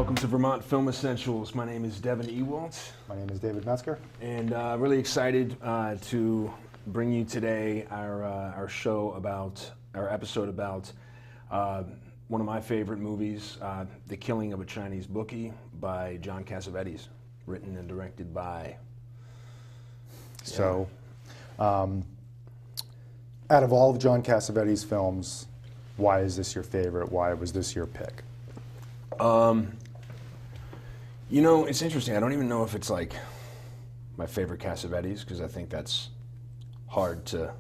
welcome to Vermont Film Essentials. My name is Devon Ewalt. My name is David Metzger. And really excited to bring you today our episode about one of my favorite movies, The Killing of a Chinese Bookie by John Cassavetes, written and directed by... So, out of all of John Cassavetes' films, why is this your favorite? Why was this your pick? You know, it's interesting. I don't even know if it's like my favorite Cassavetes, because I think that's hard to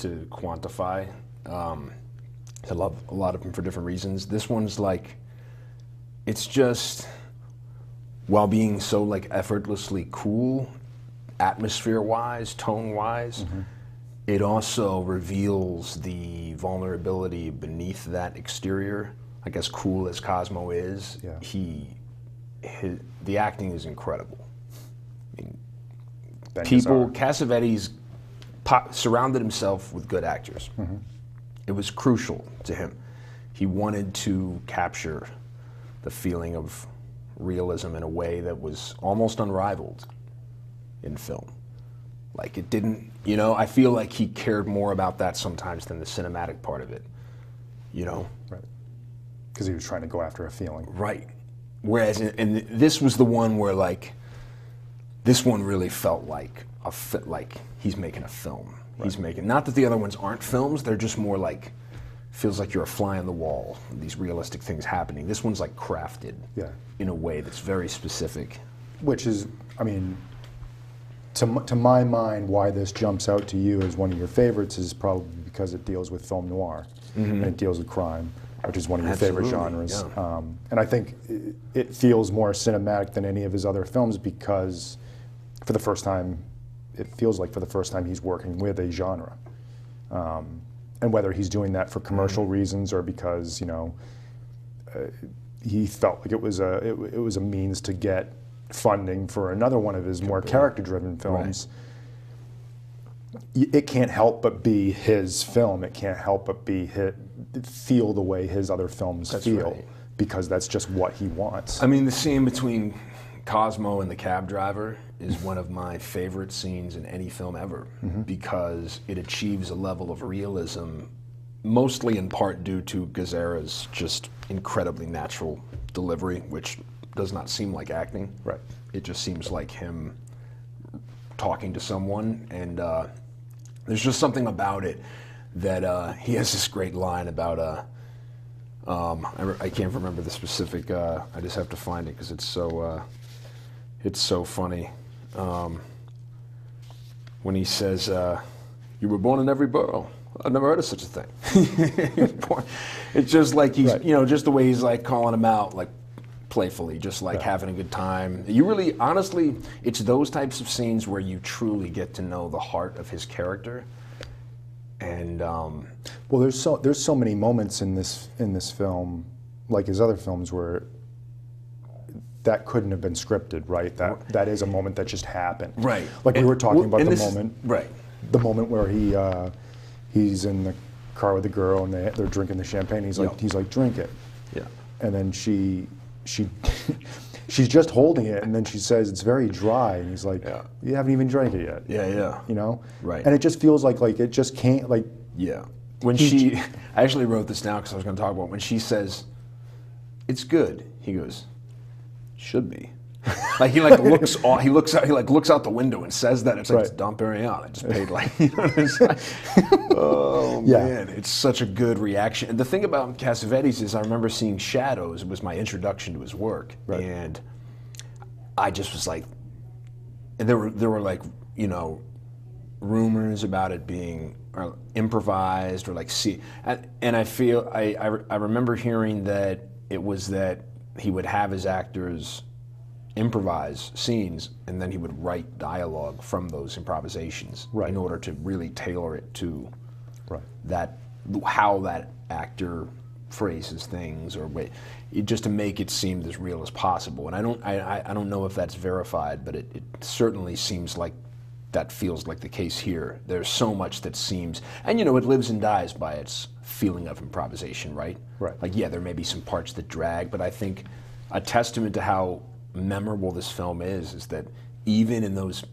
quantify. I love a lot of them for different reasons. This one's like, it's just, while being so like effortlessly cool, atmosphere-wise, tone-wise, it also reveals the vulnerability beneath that exterior. Like, as cool as Cosmo is, the acting is incredible. I mean, Cassavetes surrounded himself with good actors. It was crucial to him. He wanted to capture the feeling of realism in a way that was almost unrivaled in film. Like, it didn't, you know, I feel like he cared more about that sometimes than the cinematic part of it, you know? Right. Because he was trying to go after a feeling. Right. Whereas, and this was the one where, like, this one really felt like he's making a film. Right. He's making, not that the other ones aren't films, they're just more like, feels like you're a fly on the wall, these realistic things happening. This one's like crafted in a way that's very specific. Which is, I mean, to my mind, why this jumps out to you as one of your favorites is probably because it deals with film noir, and it deals with crime, which is one of your favorite genres. Yeah. And I think it feels more cinematic than any of his other films because for the first time, it feels like for the first time he's working with a genre. And whether he's doing that for commercial reasons or because, you know, he felt like it was a means to get funding for another one of his more character-driven films. Right. It can't help but be his film. It can't help but be feel the way his other films feel, because that's just what he wants. I mean, the scene between Cosmo and the cab driver is one of my favorite scenes in any film ever, because it achieves a level of realism, mostly in part due to Gazzara's just incredibly natural delivery, which does not seem like acting. Right. It just seems like him talking to someone, and there's just something about it that he has this great line about, I can't remember the specific, I just have to find it because it's so funny. When he says, you were born in every borough. I've never heard of such a thing. It's just like he's, you know, just the way he's like calling him out, like playfully, just like having a good time. You really, honestly, it's those types of scenes where you truly get to know the heart of his character. And well, there's so many moments in this film, like his other films, where that couldn't have been scripted, right? That is a moment that just happened. Right. Like we were talking about the moment where he's in the car with the girl and they're drinking the champagne. He's like, drink it. Yeah. And then she's just holding it, and then she says it's very dry, and he's like, you haven't even drank it yet. Yeah. You know? Right. And it just feels like it just can't, like. Yeah. When I actually wrote this down because I was going to talk about when she says, it's good, he goes, should be. Like he looks out the window and says that. It's like, it's Dom Perignon. I just paid like, you know what I'm saying? Oh man, it's such a good reaction. And the thing about Cassavetes is I remember seeing Shadows. It was my introduction to his work. Right. And I just was like, and there were like, you know, rumors about it being improvised or like and I feel, I remember hearing that it was that he would have his actors improvise scenes, and then he would write dialogue from those improvisations in order to really tailor it to how that actor phrases things, or just to make it seem as real as possible. And I don't know if that's verified, but it certainly seems like that feels like the case here. There's so much that seems, and you know, it lives and dies by its feeling of improvisation, right? Right. Like, yeah, there may be some parts that drag, but I think a testament to how memorable this film is that even in those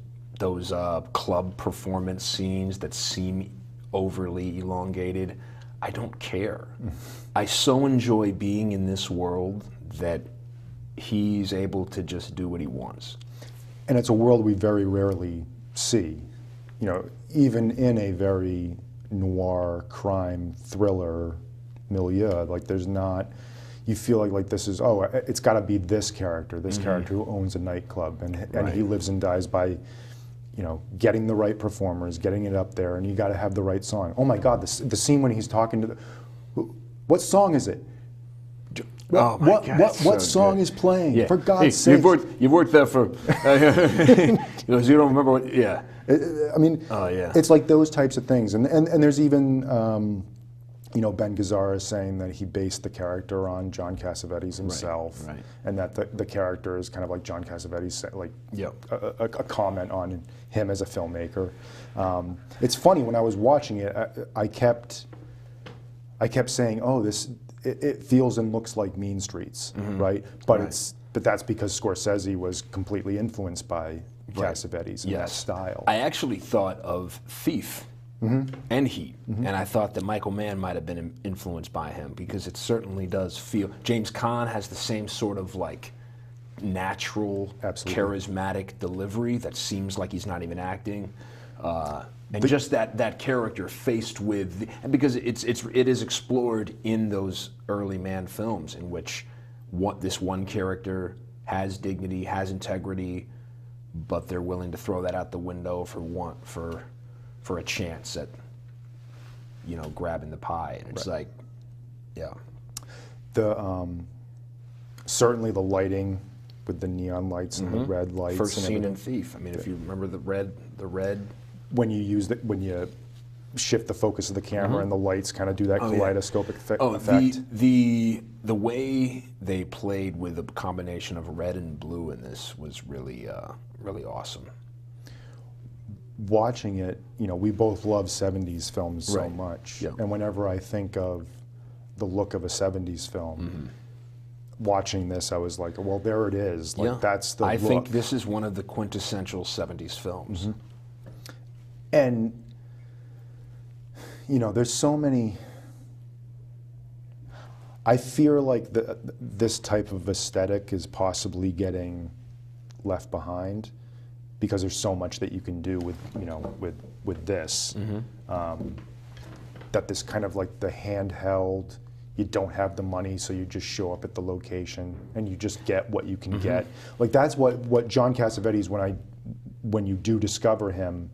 club performance scenes that seem overly elongated, I don't care. I so enjoy being in this world that he's able to just do what he wants. And it's a world we very rarely see. You know, even in a very noir crime thriller milieu, like there's not, you feel like this is, oh, it's got to be this character who owns a nightclub, and he lives and dies by, you know, getting the right performers, getting it up there, and you got to have the right song. Oh my God, the scene when he's talking to what song is it? What song is playing? Yeah. For God's sake! You've worked there for. You don't remember what? Yeah. I mean, it's like those types of things, and there's even. You know, bengazzara saying that he based the character on John Cassavetes himself, and that the character is kind of like John Cassavetes, like a comment on him as a filmmaker. It's funny, when I was watching it, I kept saying, "Oh, it feels and looks like Mean Streets," right? But but that's because Scorsese was completely influenced by Cassavetes and that style. I actually thought of Thief. And Heat, and I thought that Michael Mann might have been influenced by him, because it certainly does feel. James Caan has the same sort of like natural, charismatic delivery that seems like he's not even acting, and just that character faced with, and because it is explored in those early Mann films, in which this one character has dignity, has integrity, but they're willing to throw that out the window for a chance at, you know, grabbing the pie. And it's like, the certainly the lighting with the neon lights and the red lights. First and scene in Thief. I mean, if you remember the red. When you shift the focus of the camera and the lights kind of do that kaleidoscopic effect. The way they played with a combination of red and blue in this was really really awesome. Watching it, you know, we both love 70s films so much. And whenever I think of the look of a 70s film, watching this, I was like, well, there it is. Like, that's the look. I think this is one of the quintessential 70s films. And, you know, there's so many. I fear like this type of aesthetic is possibly getting left behind, because there's so much that you can do with, you know, with this, that this kind of like the handheld, you don't have the money, so you just show up at the location and you just get what you can get. Like that's what John Cassavetes, when you do discover him,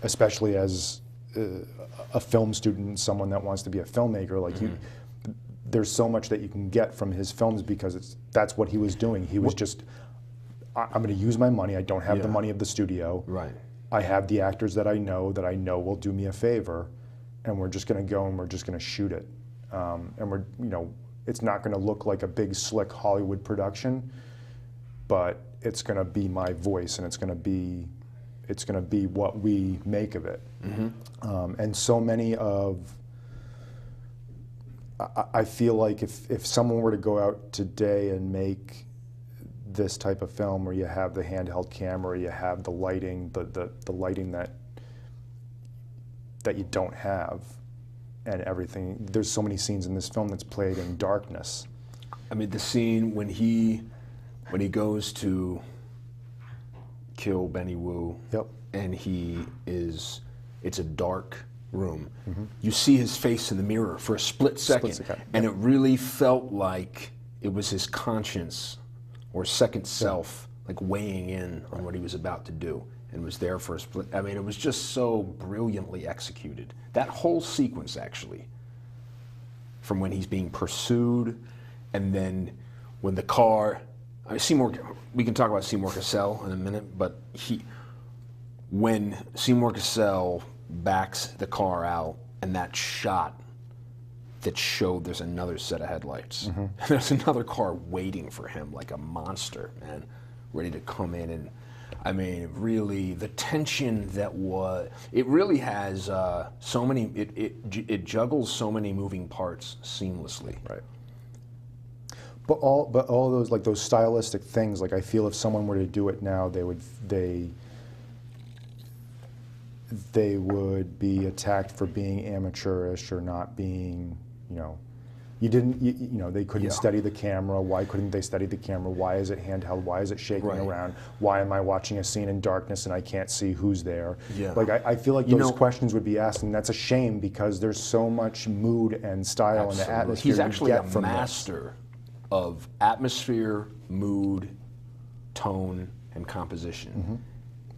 especially as a film student, someone that wants to be a filmmaker, like there's so much that you can get from his films, because that's what he was doing. He was just, I'm going to use my money. I don't have the money of the studio. I have the actors that I know will do me a favor, and we're just going to go and we're just going to shoot it. And we're, you know, it's not going to look like a big slick Hollywood production, but it's going to be my voice, and it's going to be what we make of it. And so many of, I feel like if someone were to go out today and make this type of film, where you have the handheld camera, you have the lighting, the lighting that you don't have, and everything. There's so many scenes in this film that's played in darkness. I mean, the scene when he goes to kill Benny Wu, and it's a dark room. You see his face in the mirror for a split second. And it really felt like it was his conscience or second self, like weighing in on what he was about to do, and was there for a split. I mean, it was just so brilliantly executed. That whole sequence, actually, from when he's being pursued, and then when the car, Seymour, we can talk about Seymour Cassel in a minute, but when Seymour Cassel backs the car out, and that shot that showed there's another set of headlights. There's another car waiting for him, like a monster, man, ready to come in. And I mean, really, the tension that it really has so many, it juggles so many moving parts seamlessly. But all those, like, those stylistic things, like, I feel if someone were to do it now, they would be attacked for being amateurish or not being, you know, they couldn't study the camera. Why couldn't they study the camera? Why is it handheld? Why is it shaking around? Why am I watching a scene in darkness and I can't see who's there? Yeah. Like, I feel like those questions would be asked, and that's a shame because there's so much mood and style and the atmosphere. He's actually a master of atmosphere, mood, tone, and composition. Mm-hmm.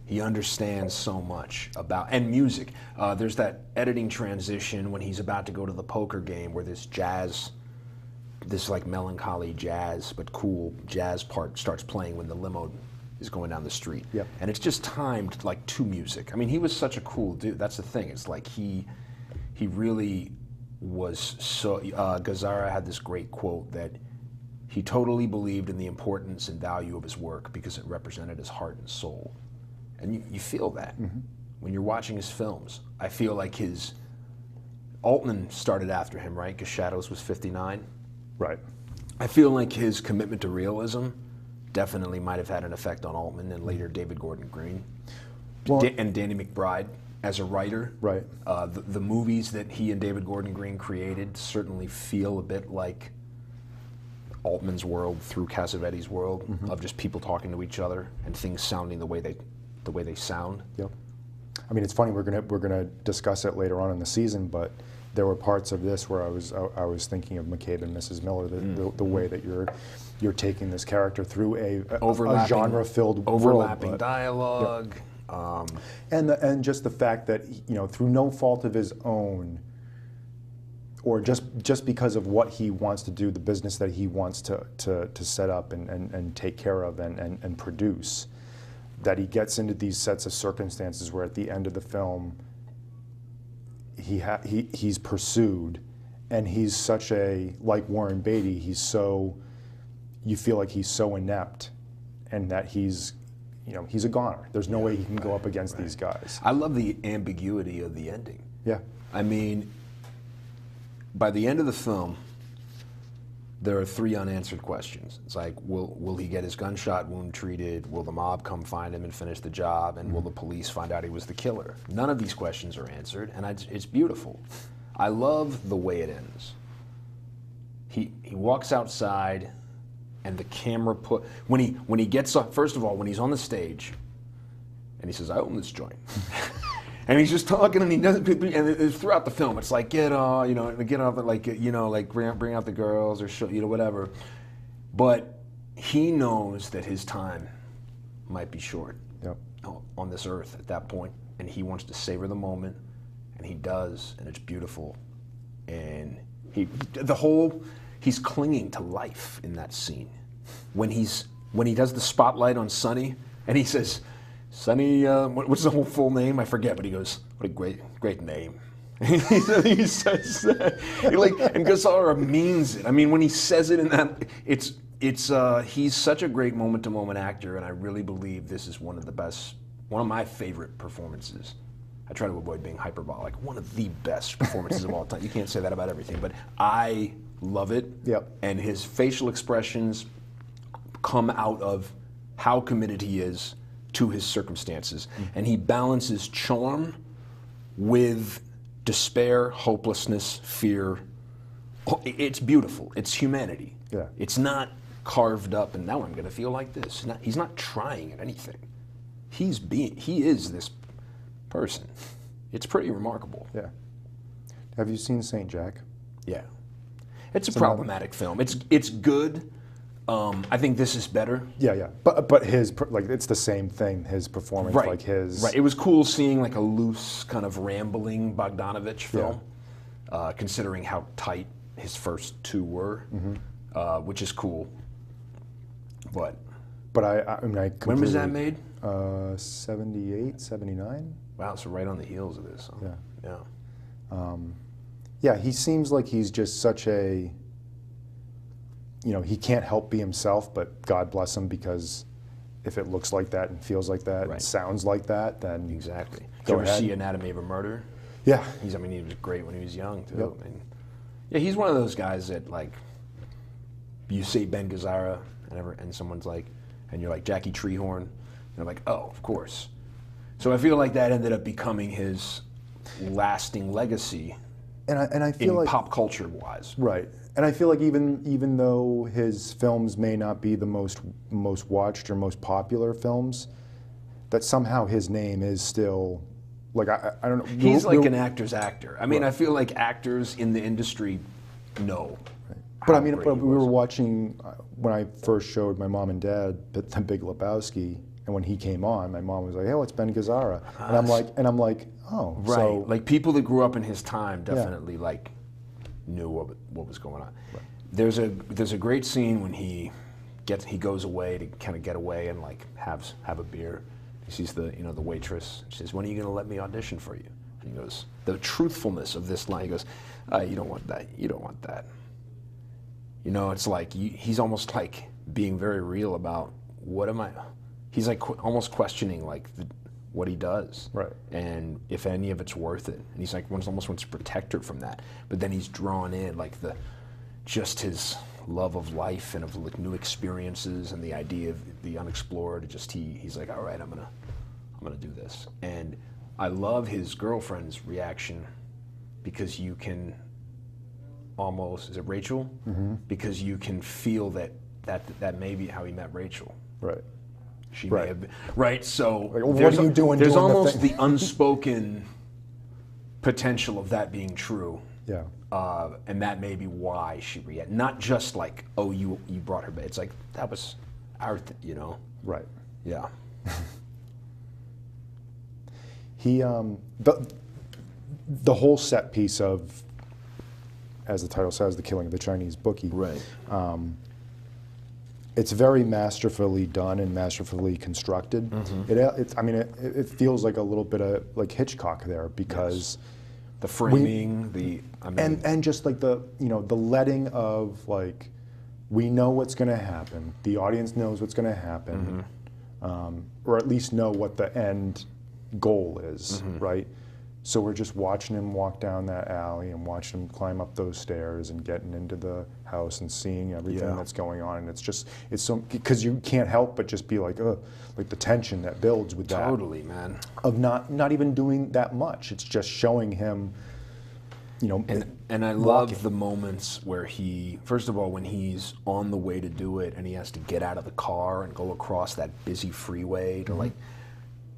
He understands so much about, and music. There's that editing transition when he's about to go to the poker game where this jazz, this like melancholy jazz, but cool jazz part starts playing when the limo is going down the street. Yep. And it's just timed like to music. I mean, he was such a cool dude. That's the thing. It's like he really was so, Gazzara had this great quote that he totally believed in the importance and value of his work because it represented his heart and soul. And you feel that when you're watching his films. I feel like Altman started after him, right? Because Shadows was 59. Right. I feel like his commitment to realism definitely might have had an effect on Altman and later David Gordon Green. And Danny McBride as a writer. Right. The movies that he and David Gordon Green created certainly feel a bit like Altman's world through Cassavetes' world of just people talking to each other and things sounding the way they sound. Yep. I mean, it's funny. We're gonna discuss it later on in the season, but there were parts of this where I was thinking of McCabe and Mrs. Miller, the way that you're taking this character through a genre-filled overlapping world, dialogue, and just the fact that, you know, through no fault of his own, or just because of what he wants to do, the business that he wants to set up and take care of and produce, that he gets into these sets of circumstances where at the end of the film he's pursued, and he's such like Warren Beatty, you feel like he's so inept, and that he's a goner. There's no way he can go up against these guys. I love the ambiguity of the ending. Yeah. I mean, by the end of the film, there are 3 unanswered questions. It's like, will he get his gunshot wound treated? Will the mob come find him and finish the job? And will the police find out he was the killer? None of these questions are answered, and it's beautiful. I love the way it ends. He walks outside, and the camera when he gets up, first of all, when he's on the stage, and he says, "I own this joint." And he's just talking, and he doesn't. And throughout the film, it's like get off, like bring out the girls or show, whatever. But he knows that his time might be short on this earth at that point, and he wants to savor the moment, and he does, and it's beautiful. And he's clinging to life in that scene. When he does the spotlight on Sonny, and he says, Sonny, what's the whole full name? I forget, but he goes, "What a great name." He says that, and Gazzara means it. I mean, when he says it in that, he's such a great moment-to-moment actor, and I really believe this is one of my favorite performances. I try to avoid being hyperbolic. One of the best performances of all time. You can't say that about everything, but I love it. Yep. And his facial expressions come out of how committed he is to his circumstances. And he balances charm with despair, hopelessness, fear. It's beautiful. It's humanity. Yeah. It's not carved up and now I'm going to feel like this. He's not trying at anything. He is this person. It's pretty remarkable. Yeah. Have you seen St. Jack? Yeah. It's a problematic film. It's good. I think this is better. Yeah. But his, like, it's the same thing. His performance, right. like his. Right. It was cool seeing like a loose, kind of rambling Bogdanovich film, considering how tight his first 2 were, which is cool. But I mean, I completely. When was that made? 78, 79. Wow, so right on the heels of this. Huh? Yeah. Yeah, he seems like he's just such a. He can't help be himself, but God bless him, because if it looks like that and feels like that, and sounds like that, then exactly. Did you ever see Anatomy of a Murder? Yeah. He was great when he was young too. Yep. Yeah, he's one of those guys that, like, you say bengazzara, and someone's like, and you're like Jackie Treehorn, and they're like, oh, of course. So I feel like that ended up becoming his lasting legacy. And I feel in like pop culture wise. Right. And I feel like even though his films may not be the most watched or most popular films, that somehow his name is still, like, I don't know. He's like an actor's actor. I mean, right. I feel like actors in the industry know. Right. But I mean, we were watching, when I first showed my mom and dad The Big Lebowski, and when he came on, my mom was like, "Oh, it's Bengazzara," and I'm like, "Oh, right." So, like people that grew up in his time definitely like knew what was going on. Right. There's a great scene when he goes away to kind of get away and like have a beer. He sees the waitress. She says, "When are you going to let me audition for you?" And he goes, the truthfulness of this line. He goes, "You don't want that. You don't want that." You know, it's like he's almost like being very real about what am I. He's like almost questioning like what he does, right? And if any of it's worth it. And he's like almost wants to protect her from that. But then he's drawn in like just his love of life and of like new experiences and the idea of the unexplored. He's like, all right, I'm gonna do this. And I love his girlfriend's reaction because you can almost, is it Rachel? Mm-hmm. Because you can feel that may be how he met Rachel. Right. She may have been, right? So like, what are you doing? There's almost the unspoken potential of that being true. Yeah. And that may be why she reacted. Not just like, oh, you brought her back. It's like that was our, Right. Yeah. He the whole set piece of, as the title says, The Killing of the Chinese Bookie. Right. It's very masterfully done and masterfully constructed. Mm-hmm. It feels like a little bit of like Hitchcock there because the framing, and just like the letting of like we know what's going to happen. The audience knows what's going to happen, mm-hmm. Or at least know what the end goal is, mm-hmm. right? So we're just watching him walk down that alley and watching him climb up those stairs and getting into the house and seeing everything that's going on. And it's so, because you can't help but just be like, like the tension that builds with that. Totally, man. Of not even doing that much. It's just showing him, And I love the moments where first of all, when he's on the way to do it and he has to get out of the car and go across that busy freeway to mm-hmm. like,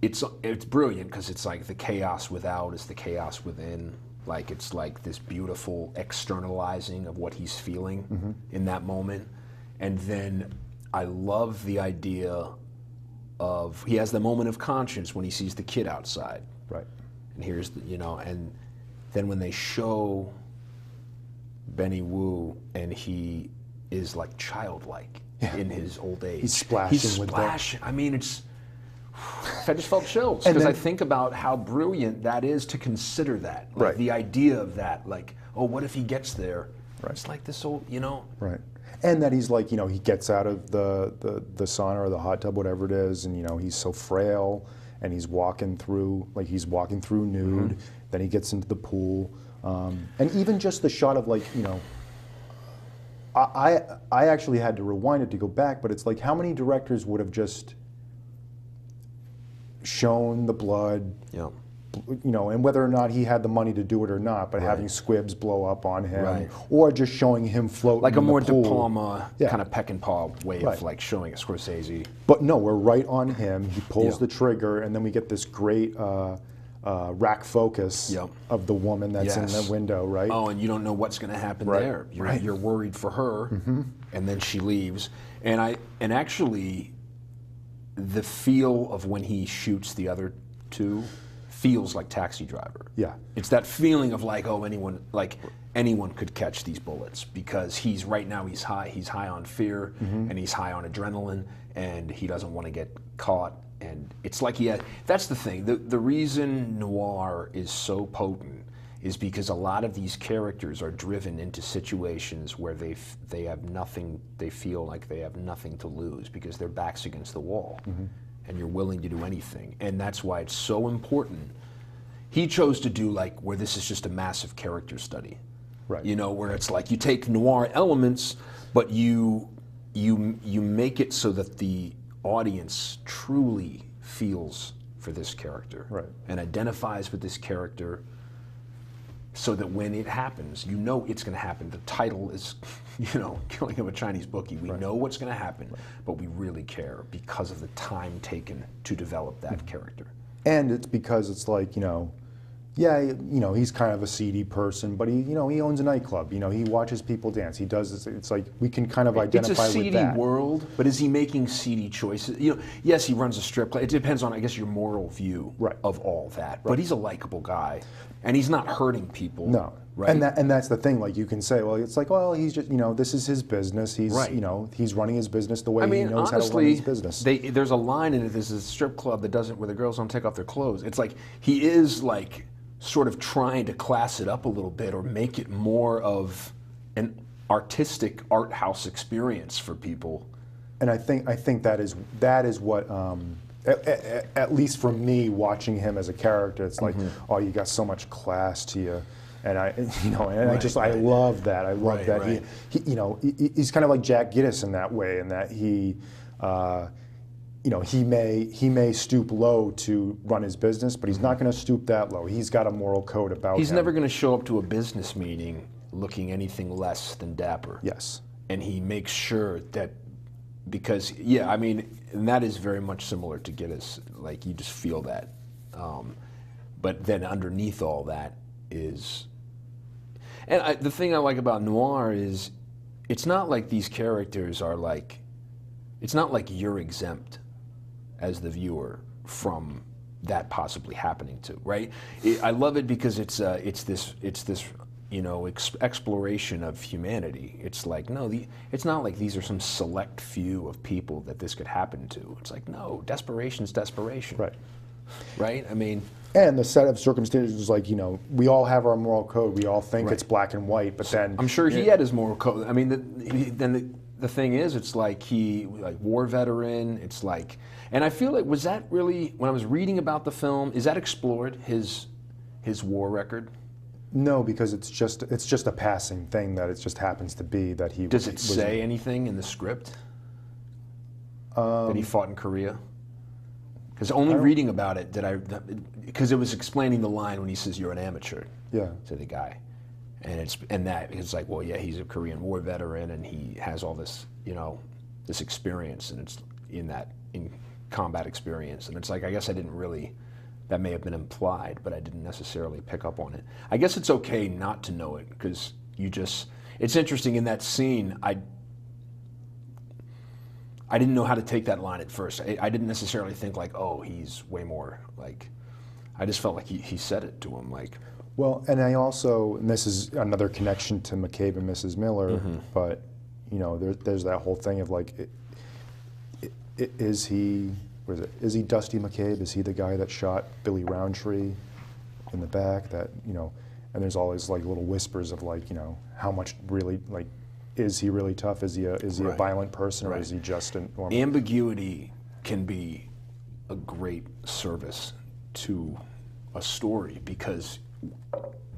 it's brilliant because it's like the chaos without is the chaos within. Like it's like this beautiful externalizing of what he's feeling mm-hmm. in that moment. And then I love the idea of he has the moment of conscience when he sees the kid outside. Right. And here's and then when they show Benny Wu and he is like childlike in his old age. He's splashing with that. I mean, I just felt chills because I think about how brilliant that is to consider that. Like right. The idea of that, like, oh, what if he gets there? Right. It's like this old, Right. And that he's like, he gets out of the sauna or the hot tub, whatever it is, and he's so frail and he's walking through nude. Mm-hmm. Then he gets into the pool. And even just the shot of like, I actually had to rewind it to go back, but it's like how many directors would have just shown the blood, and whether or not he had the money to do it or not, but having squibs blow up on him, right. or just showing him floating like a more De Palma kind of peck and paw way of like showing a Scorsese. But no, we're right on him. He pulls the trigger, and then we get this great rack focus of the woman that's in the window, right? Oh, and you don't know what's going to happen there. You're worried for her, mm-hmm. and then she leaves, and actually. The feel of when he shoots the other two feels like Taxi Driver. Yeah. It's that feeling of like, oh, anyone could catch these bullets because he's high on fear mm-hmm. and he's high on adrenaline and he doesn't want to get caught. And it's like, that's the thing. The reason noir is so potent is because a lot of these characters are driven into situations where they have nothing, they feel like they have nothing to lose because their back's against the wall mm-hmm. and you're willing to do anything. And that's why it's so important. He chose to do like where this is just a massive character study. Right. You know, where it's like you take noir elements, but you make it so that the audience truly feels for this character, right, and identifies with this character, so that when it happens, you know it's going to happen. The title is, you know, Killing of a Chinese Bookie. We know what's going to happen, but we really care because of the time taken to develop that character. And it's because it's like, you know, yeah, you know, he's kind of a seedy person, but he, you know, he owns a nightclub. You know, he watches people dance. He does this. It's like we can kind of identify with that. It's a seedy world, but is he making seedy choices? You know, yes, he runs a strip club. It depends on, I guess, your moral view of all that. But he's a likable guy, and he's not hurting people. No, right? And that's the thing. Like you can say, well, it's like, well, he's just, you know, this is his business. He's, you know, he's running his business the way he knows how to run his business. There's a line in it. There's a strip club that doesn't, where the girls don't take off their clothes. It's like he is like sort of trying to class it up a little bit, or make it more of an artistic art house experience for people. And I think that is what, at least for me, watching him as a character, it's like, oh, you got so much class to you, and I love that. I love that he, you know, he's kind of like Jack Gittes in that way, in that he. You know, he may stoop low to run his business, but he's not going to stoop that low. He's got a moral code about him. He's never going to show up to a business meeting looking anything less than dapper. Yes. And he makes sure that, because, yeah, I mean, and that is very much similar to Gittes. Like, you just feel that. But then underneath all that is, and the thing I like about noir is, it's not like these characters are like, it's not like you're exempt as the viewer from that possibly happening to, right? I love it because it's this you know, exploration of humanity. It's like, no, it's not like these are some select few of people that this could happen to. It's like, no, desperation's desperation. Right. Right? I mean, and the set of circumstances is like, you know, we all have our moral code. We all think it's black and white, but then I'm sure he had his moral code. I mean, the thing is, it's like war veteran. It's like, and I feel like, was that really, when I was reading about the film, is that explored, his war record? No, because it's just a passing thing that it just happens to be that he. Does it say anything in the script that he fought in Korea? Because only reading about it because it was explaining the line when he says you're an amateur. Yeah. To the guy. And it's like, well, yeah, he's a Korean War veteran, and he has all this, you know, this experience, and it's in combat experience, and it's like, I guess I didn't really, that may have been implied, but I didn't necessarily pick up on it. I guess it's okay not to know it, because it's interesting in that scene. I didn't know how to take that line at first. I didn't necessarily think like, oh, he's way more like, I just felt like he said it to him like. Well, and I also, and this is another connection to McCabe and Mrs. Miller, but, you know, there's that whole thing of like, is he Dusty McCabe? Is he the guy that shot Billy Roundtree in the back? That, you know, and there's always like little whispers of like, you know, how much really, like, is he really tough? Is he a violent person, or is he just a normal? Ambiguity can be a great service to a story, because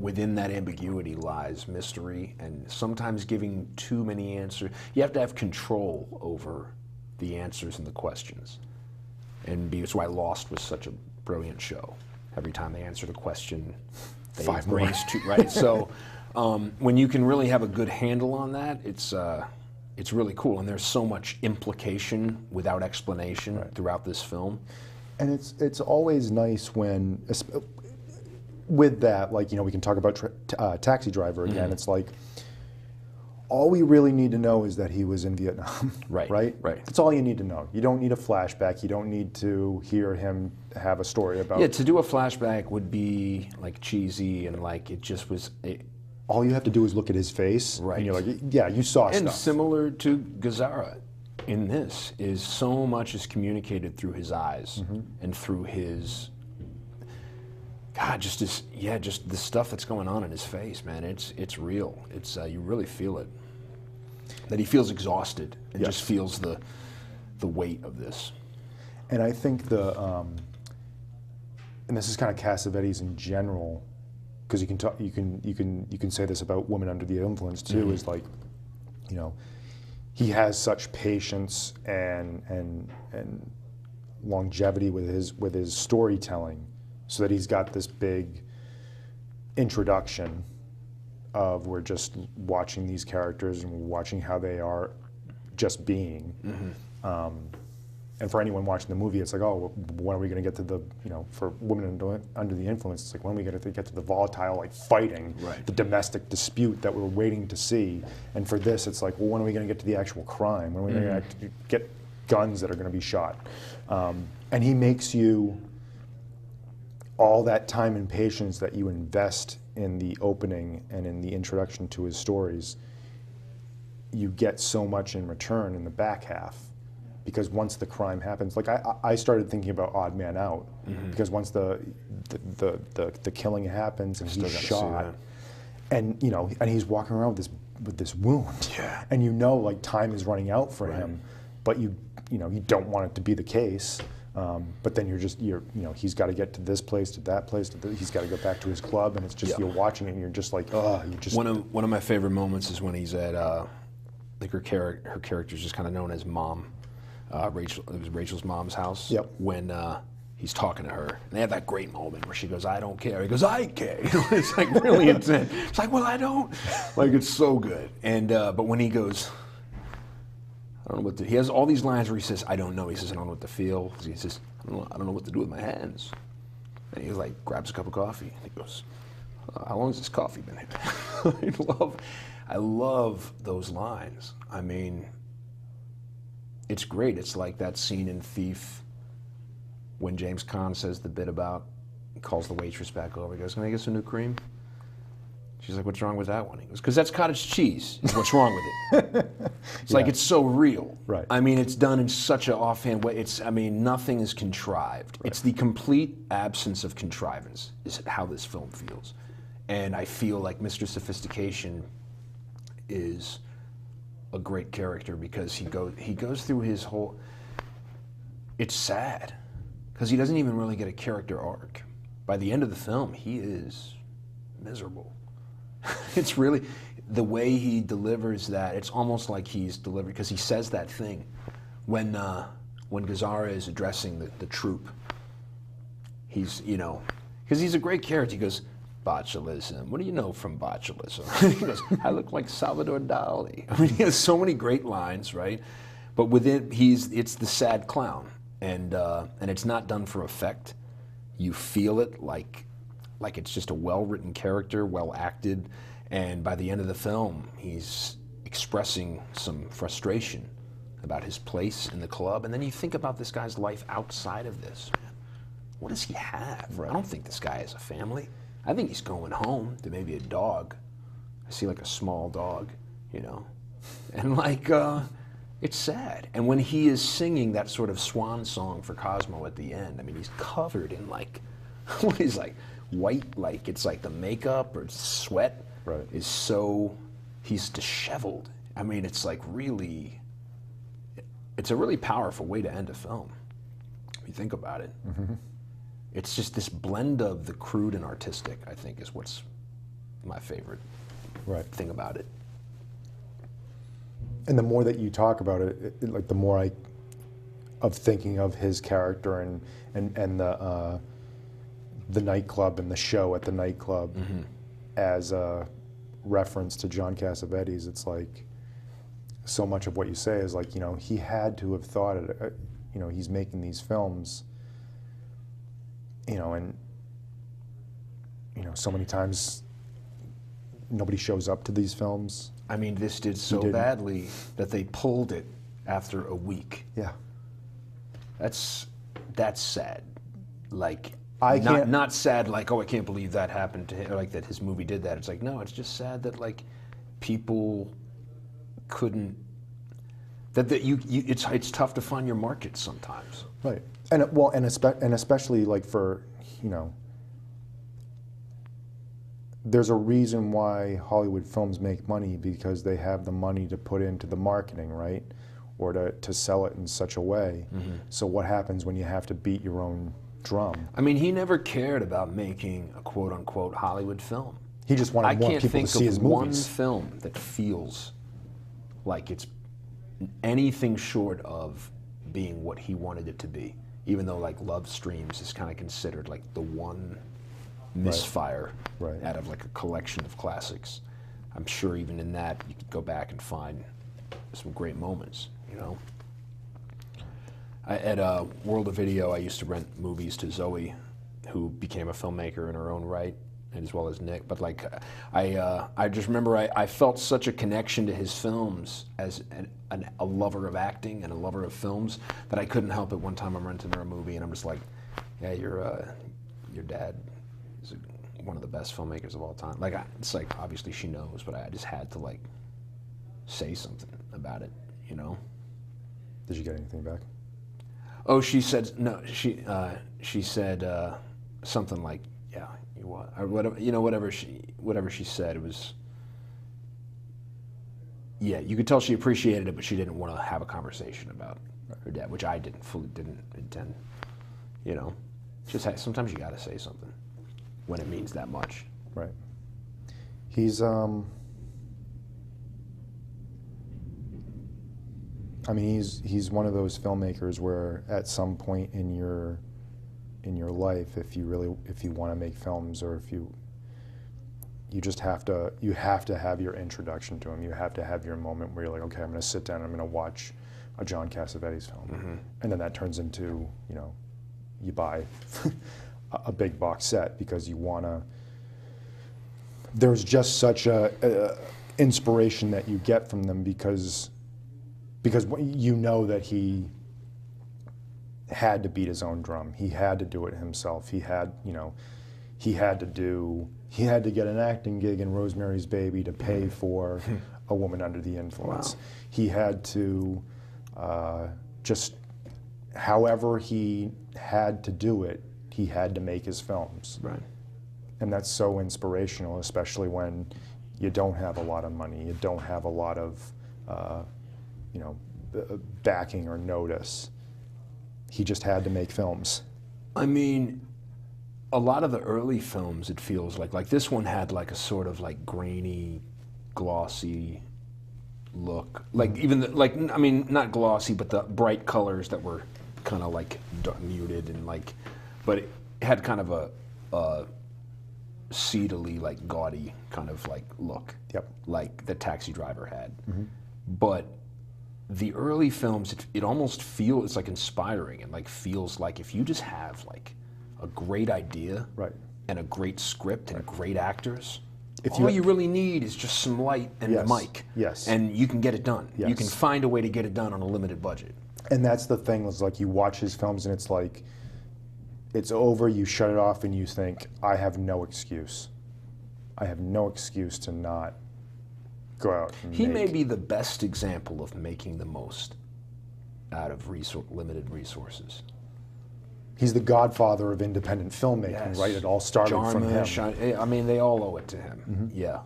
within that ambiguity lies mystery, and sometimes giving too many answers. You have to have control over the answers and the questions. And that's why Lost was such a brilliant show. Every time they answered a question, they raised two, right? So when you can really have a good handle on that, it's really cool. And there's so much implication without explanation throughout this film. And it's always nice when, with that, like, you know, we can talk about Taxi Driver again. It's like, all we really need to know is that he was in Vietnam. Right. That's all you need to know. You don't need a flashback. You don't need to hear him have a story about. Yeah, to do a flashback would be like cheesy, and like it just was. All you have to do is look at his face. Right. And you're like, yeah, you saw stuff. And similar to Gazzara in this, is so much is communicated through his eyes and through his. God, just the stuff that's going on in his face, man. It's real. It's you really feel it. That he feels exhausted and just feels the weight of this. And I think and this is kind of Cassavetes in general, because you can say this about women under the influence too, is like, you know, he has such patience and longevity with his storytelling, so that he's got this big introduction of, we're just watching these characters and we're watching how they are just being. And for anyone watching the movie, it's like, oh, when are we going to get to the, you know, for women under the influence, it's like, when are we going to get to the volatile, like, fighting, the domestic dispute that we're waiting to see? And for this, it's like, well, when are we going to get to the actual crime? When are we going to get guns that are going to be shot? And he makes you, all that time and patience that you invest in the opening and in the introduction to his stories, you get so much in return in the back half. Because once the crime happens, like I started thinking about Odd Man Out, because once the killing happens and he's shot, and you know, and he's walking around with this wound, and you know, like, time is running out for him, but you know, you don't want it to be the case, but then you're you know, he's got to get to this place, to that place, he's got to go back to his club, and it's just, you're watching it and you're just like, oh, you just. One of my favorite moments is when he's at like her character's just kind of known as Mom. Rachel, it was Rachel's mom's house. When he's talking to her, and they have that great moment where she goes, "I don't care." He goes, "I care." You know, it's like really intense. It's like, well, I don't. Like, it's so good. And but when he goes, I don't know what to. He has all these lines where he says, "I don't know." He says, "I don't know what to feel." He says, I don't know what to do with my hands." And he like grabs a cup of coffee. And he goes, "How long has this coffee been here?" I love those lines. I mean, it's great. It's like that scene in Thief when James Caan says the bit about, he calls the waitress back over. He goes, "Can I get some new cream?" She's like, "What's wrong with that one?" He goes, "Because that's cottage cheese. Is what's wrong with it." It's like, it's so real. I mean, it's done in such an offhand way. I mean, nothing is contrived. It's the complete absence of contrivance is how this film feels. And I feel like Mr. Sophistication is a great character because he goes through his whole. It's sad because he doesn't even really get a character arc. By the end of the film, he is miserable. It's really the way he delivers that. It's almost like he's delivering, because he says that thing when Gazzara is addressing the troupe. He's, you know, because he's a great character. He goes, "Botulism. What do you know from botulism?" He goes, "I look like Salvador Dali." I mean, he has so many great lines, right? But within, it's the sad clown, and it's not done for effect. You feel it like it's just a well-written character, well-acted, and by the end of the film, he's expressing some frustration about his place in the club, and then you think about this guy's life outside of this. Man, what does he have? I don't think this guy has a family. I think he's going home to maybe a dog. I see like a small dog, you know, and like, it's sad. And when he is singing that sort of swan song for Cosmo at the end, I mean, he's covered in like, what is like white, like it's like the makeup or sweat is so, he's disheveled. I mean, it's like really, it's a really powerful way to end a film, if you think about it. It's just this blend of the crude and artistic, I think, is what's my favorite thing about it. And the more that you talk about it, like the more of thinking of his character and the nightclub and the show at the nightclub as a reference to John Cassavetes. It's like so much of what you say is like, you know, he had to have thought it. You know, he's making these films. You know, and you know, so many times nobody shows up to these films. I mean, this did so badly that they pulled it after a week. Yeah, that's sad. Like, not sad like, oh, I can't believe that happened to him, like that his movie did that. It's like, no, it's just sad that like people couldn't. That it's tough to find your market sometimes. Right. And and especially like for, you know, there's a reason why Hollywood films make money, because they have the money to put into the marketing, right? Or to sell it in such a way. So what happens when you have to beat your own drum. I mean, he never cared about making a quote-unquote Hollywood film. He just wanted more people to see his movies. I can't think of one film that feels like it's anything short of being what he wanted it to be. Even though like Love Streams is kind of considered like the one misfire out of like a collection of classics. I'm sure even in that you could go back and find some great moments, you know. At World of Video, I used to rent movies to Zoe, who became a filmmaker in her own right, and as well as Nick. But like, I just remember I felt such a connection to his films as a lover of acting and a lover of films that I couldn't help it. One time I'm renting her a movie, and I'm just like, yeah, your dad is one of the best filmmakers of all time. Like, it's like obviously she knows, but I just had to like say something about it, you know. Did you get anything back? Oh, she said no. She said something like, "Yeah, you what?" Or whatever, you know, whatever she said. It was, yeah, you could tell she appreciated it, but she didn't want to have a conversation about her dad, which I didn't intend. You know, just sometimes you got to say something when it means that much. Right. He's I mean, he's one of those filmmakers where at some point in your life, if you want to make films, or if you just have to have your introduction to him. You have to have your moment where you're like, okay, I'm going to sit down and I'm going to watch a John Cassavetes film, and then that turns into, you know, you buy a big box set because you want to. There's just such a inspiration that you get from them because you know that he had to beat his own drum. He had to do it himself. He had to get an acting gig in Rosemary's Baby to pay for A Woman Under the Influence. Wow. He had to just, however he had to do it, he had to make his films. Right. And that's so inspirational, especially when you don't have a lot of money, you don't have a lot of you know, backing or notice. He just had to make films. I mean, a lot of the early films, it feels like this one had like a sort of like grainy, glossy look. Like even I mean, not glossy, but the bright colors that were kind of like muted and like, but it had kind of a seedily, like gaudy kind of like look. Yep. Like the Taxi Driver had. But the early films, it almost feels, it's like inspiring and like feels like if you just have like a great idea and a great script and great actors, all you really need is just some light and a mic. Yes. And you can get it done. Yes. You can find a way to get it done on a limited budget. And that's the thing, is like you watch his films and it's like, it's over, you shut it off and you think, I have no excuse. I have no excuse to not go out and He may be the best example of making the most out of limited resources. He's the godfather of independent filmmaking, right? It all started from him. I mean, they all owe it to him. Yeah,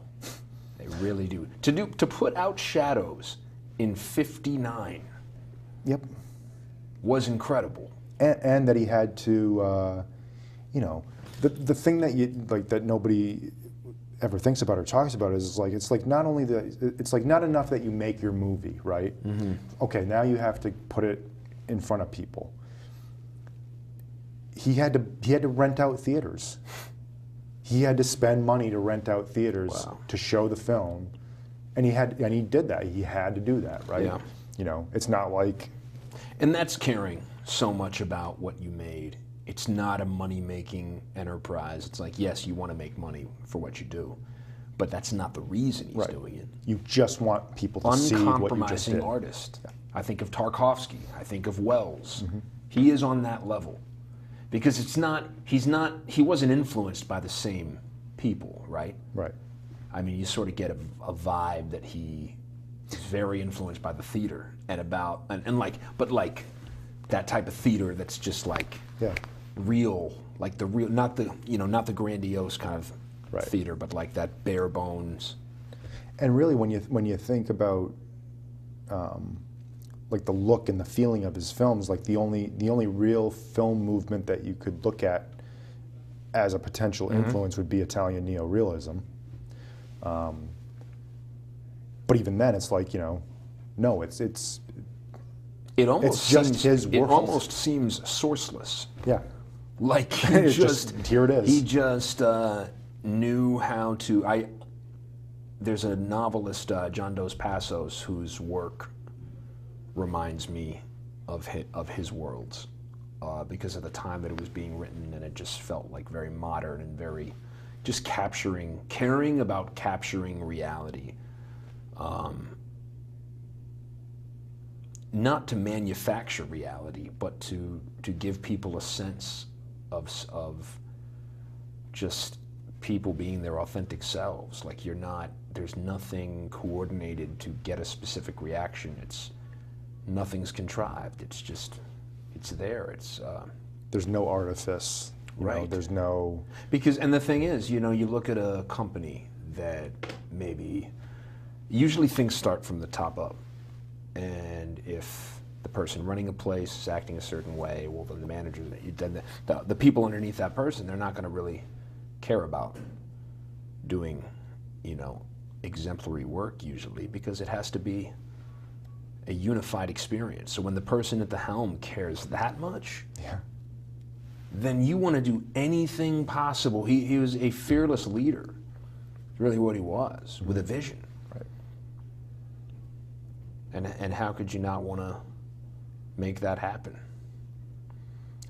they really do. To put out Shadows in '59. Yep. Was incredible. And that he had to, you know, the thing that that nobody ever thinks about or talks about is like, it's like not only it's like not enough that you make your movie, right? Okay, now you have to put it in front of people. He had to rent out theaters. He had to spend money to rent out theaters to show the film, and he did that. He had to do that, right? Yeah. You know, it's not like. And that's caring so much about what you made. It's not a money-making enterprise. It's like, yes, you want to make money for what you do, but that's not the reason he's doing it. You just want people to see what you just did. Uncompromising artist. Yeah. I think of Tarkovsky. I think of Wells. He is on that level. Because he wasn't influenced by the same people, right? Right. I mean, you sort of get a vibe that he is very influenced by the theater but like that type of theater that's just like real, like the real, not the grandiose kind of theater, but like that bare bones. And really, when you think about like the look and the feeling of his films, like the only real film movement that you could look at as a potential influence would be Italian neorealism. But even then, it's like, no, it's It almost just seems, his It world. almost seems sourceless. yeah. Like he It's just here it is. He just knew how to. There's a novelist, John Dos Passos, whose work reminds me of his worlds because of the time that it was being written, and it just felt like very modern and very just caring about capturing reality. Not to manufacture reality, but to give people a sense of just people being their authentic selves. Like there's nothing coordinated to get a specific reaction. Nothing's contrived. It's there. There's no artifice. Right. There's no... And the thing is, you look at a company that maybe, usually things start from the top up. And if the person running a place is acting a certain way, well, then the manager, then the people underneath that person, they're not going to really care about doing, exemplary work usually, because it has to be a unified experience. So when the person at the helm cares that much, Yeah. then you want to do anything possible. He was a fearless leader, really what he was, with a vision. Right. And how could you not want to make that happen?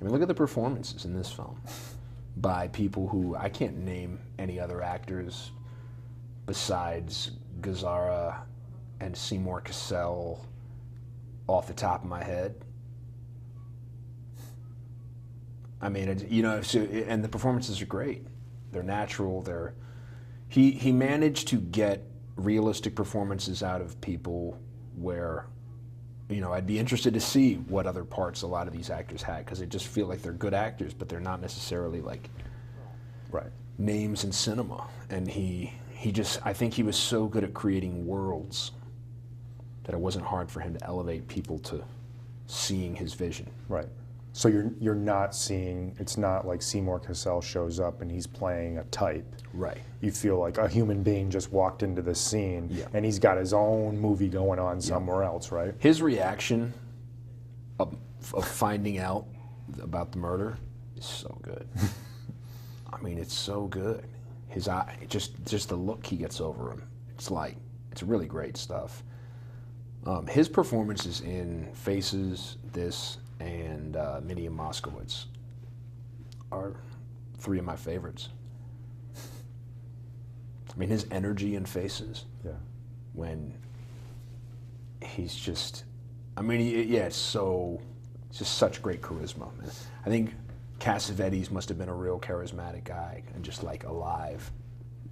I mean, look at the performances in this film by people who, I can't name any other actors besides Gazzara and Seymour Cassell off the top of my head. I mean, and the performances are great. They're natural. He managed to get realistic performances out of people where, I'd be interested to see what other parts a lot of these actors had, because they just feel like they're good actors, but they're not necessarily like Right. names in cinema. And I think he was so good at creating worlds that it wasn't hard for him to elevate people to seeing his vision. Right. So you're not seeing, it's not like Seymour Cassell shows up and he's playing a type. Right. You feel like a human being just walked into this scene, Yeah. and he's got his own movie going on somewhere else, right? His reaction of finding out about the murder is so good. I mean, it's so good. His eye, just the look he gets over him. It's really great stuff. His performances in Faces, this, and Minnie and Moskowitz are three of my favorites. I mean, his energy in Faces, Yeah. when he's just, it's just such great charisma. I think Cassavetes must have been a real charismatic guy, and just like alive,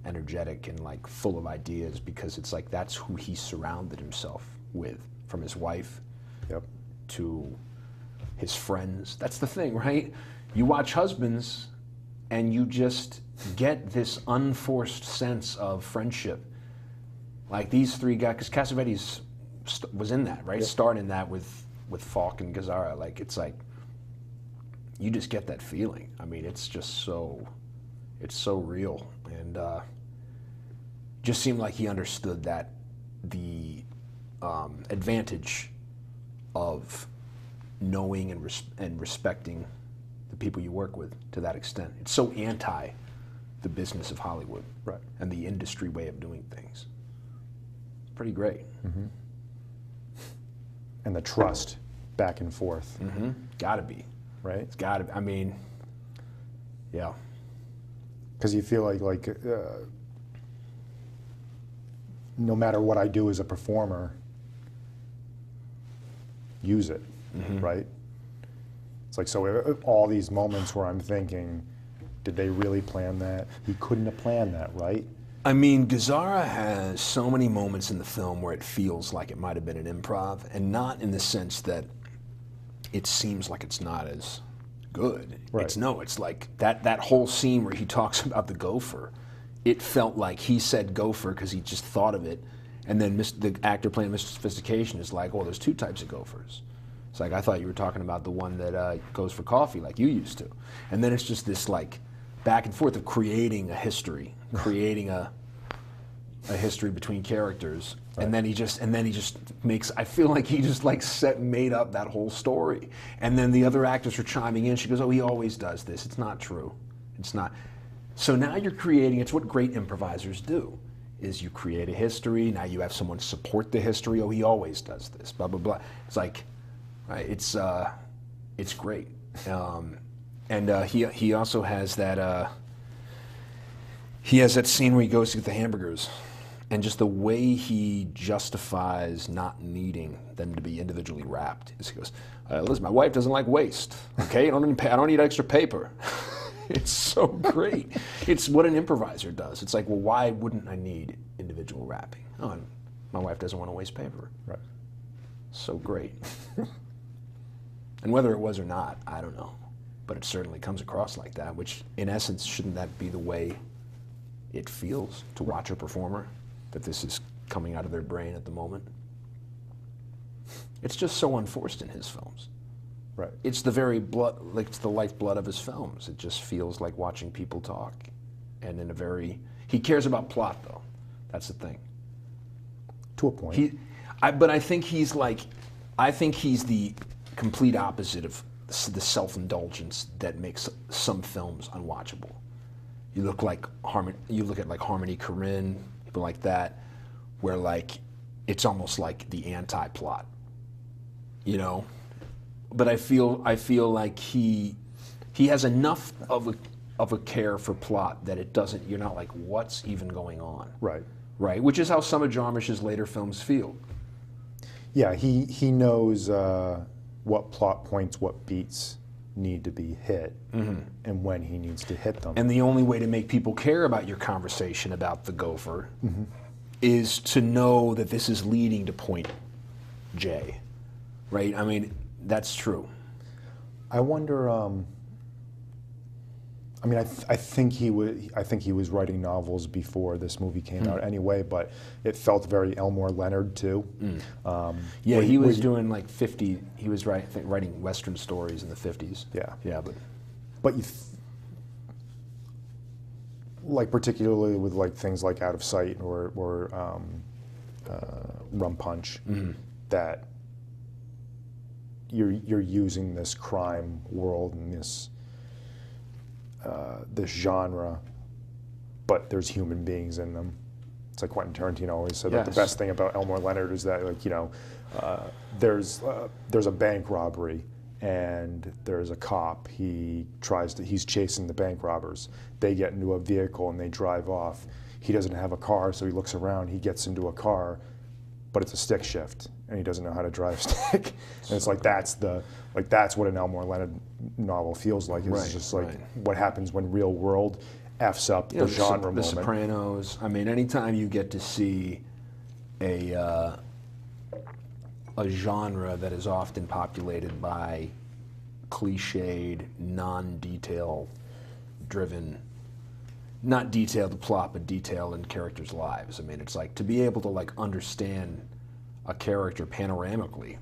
energetic, and like full of ideas, because it's like that's who he surrounded himself with, from his wife Yep. to his friends. That's the thing, right? You watch Husbands and you just get this unforced sense of friendship. Like these three guys, because Cassavetes was in that, right? Yep. Starting that with Falk and Gazzara. Like, it's like, you just get that feeling. I mean, it's so real. And just seemed like he understood that the advantage of knowing and respecting the people you work with to that extent. It's so anti the business of Hollywood, Right. and the industry way of doing things. Pretty great. Mm-hmm. And the trust back and forth, Mm-hmm. Gotta be. right? It's gotta be. I mean, yeah. Because you feel like no matter what I do as a performer, use it, right? It's like, so all these moments where I'm thinking, did they really plan that? He couldn't have planned that, right? I mean, Gazzara has so many moments in the film where it feels like it might have been an improv, and not in the sense that it seems like it's not as good. Right. It's like that whole scene where he talks about the gopher. It felt like he said gopher because he just thought of it, And then the actor playing Mr. Sophistication is like, oh, there's two types of gophers. It's like, I thought you were talking about the one that goes for coffee like you used to. And then it's just this like back and forth of creating a history, creating a history between characters. Right. And then he just makes, I feel like he just like made up that whole story. And then the other actors are chiming in. She goes, oh, he always does this. It's not true. It's not. So now you're creating, it's what great improvisers do, is you create a history. Now you have someone support the history. Oh, he always does this, blah, blah, blah. It's like, right, it's great. He also has that, scene where he goes to get the hamburgers, and just the way he justifies not needing them to be individually wrapped is he goes, listen, my wife doesn't like waste, okay? I don't need extra paper. It's so great. It's what an improviser does. It's like, well, why wouldn't I need individual wrapping? Oh, my wife doesn't want to waste paper. Right. So great. And whether it was or not, I don't know. But it certainly comes across like that, which in essence, shouldn't that be the way it feels to watch a performer? That this is coming out of their brain at the moment? It's just so unforced in his films. Right. It's the very blood, like it's the lifeblood of his films. It just feels like watching people talk. And in a very, he cares about plot though. That's the thing. To a point. But I think he's the complete opposite of the self-indulgence that makes some films unwatchable. You look at like Harmony Korine, people like that, where like it's almost like the anti-plot, you know. But I feel like he has enough of a care for plot that it doesn't. You're not like, what's even going on? Right. Right. Which is how some of Jarmusch's later films feel. Yeah, he knows what plot points, what beats need to be hit, and when he needs to hit them. And the only way to make people care about your conversation about the gopher is to know that this is leading to point J, right? I mean, that's true. I wonder. I mean, I think he was writing novels before this movie came out anyway, but it felt very Elmore Leonard too. Yeah, he was doing like 50. He was writing Western stories in the 50s. Yeah, yeah, but like particularly with like things like Out of Sight or Rum Punch, that you're using this crime world and this genre, but there's human beings in them. It's like Quentin Tarantino always said that the best thing about Elmore Leonard is that, like, you know, there's a bank robbery and there's a cop. He's chasing the bank robbers. They get into a vehicle and they drive off. He doesn't have a car, so he looks around. He gets into a car, but it's a stick shift, and he doesn't know how to drive stick. And it's like that's what an Elmore Leonard novel feels like. It's just like what happens when real world f's up the genre moment. The Sopranos. I mean, anytime you get to see a genre that is often populated by cliched, non-detail driven, not detailed plot, but detail in characters' lives. I mean, it's like to be able to like understand a character panoramically.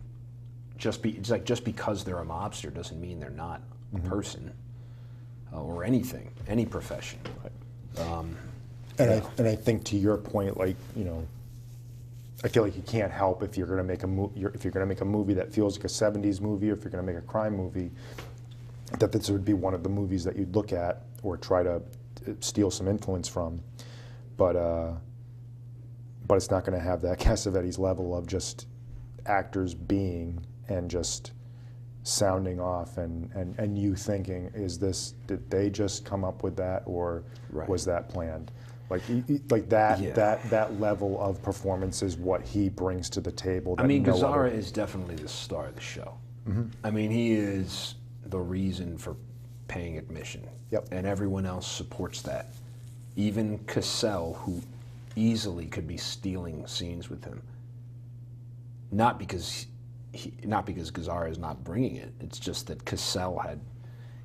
It's like just because they're a mobster doesn't mean they're not a person or anything, any profession. And I think to your point, like, you know, I feel like you can't help if you're going to make a movie that feels like a '70s movie, or if you're going to make a crime movie, that this would be one of the movies that you'd look at or try to steal some influence from, but it's not going to have that Cassavetes level of just actors being and just sounding off and you thinking, did they just come up with that, or was that planned? Like that level of performance is what he brings to the table. I mean, Gazzara is definitely the star of the show. I mean, he is the reason for paying admission. Yep. And everyone else supports that. Even Cassell, who easily could be stealing scenes with him. Not because Gazzara is not bringing it. It's just that Cassell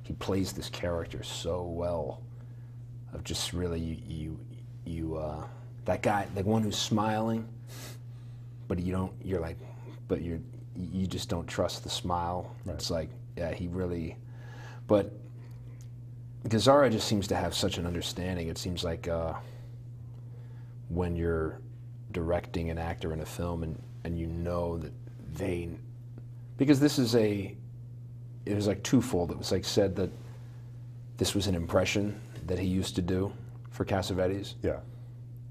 he plays this character so well. Of just really you that guy, the one who's smiling, but you just don't trust the smile. Right. It's like, yeah, he really, but Gazzara just seems to have such an understanding. It seems like when you're directing an actor in a film and you know that because it was like twofold. It was like said that this was an impression that he used to do for Cassavetes. Yeah.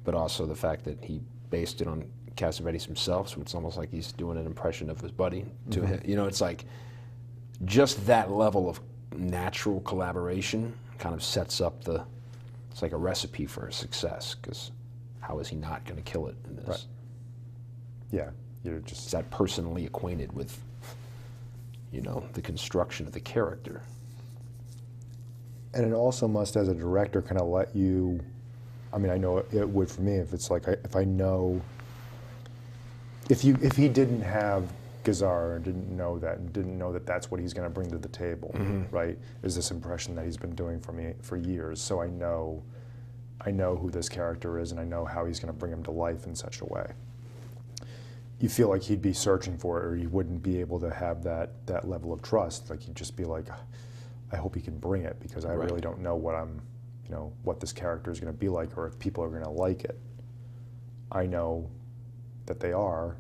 But also the fact that he based it on Cassavetes himself, so it's almost like he's doing an impression of his buddy to him. You know, it's like just that level of natural collaboration kind of sets up it's like a recipe for success, because how is he not going to kill it in this? Right. Yeah, you're just... Is that personally acquainted with, you know, the construction of the character? And it also must, as a director, kind of let you, I mean, I know it would for me, if it's like, if I know, if he didn't have Gazzara and didn't know that that's what he's going to bring to the table, right? Is this impression that he's been doing for me for years, so I know who this character is and I know how he's going to bring him to life in such a way. You feel like he'd be searching for it, or he wouldn't be able to have that level of trust. Like, he'd just be like, I hope he can bring it, because I really don't know what this character is going to be like, or if people are going to like it. I know that they are,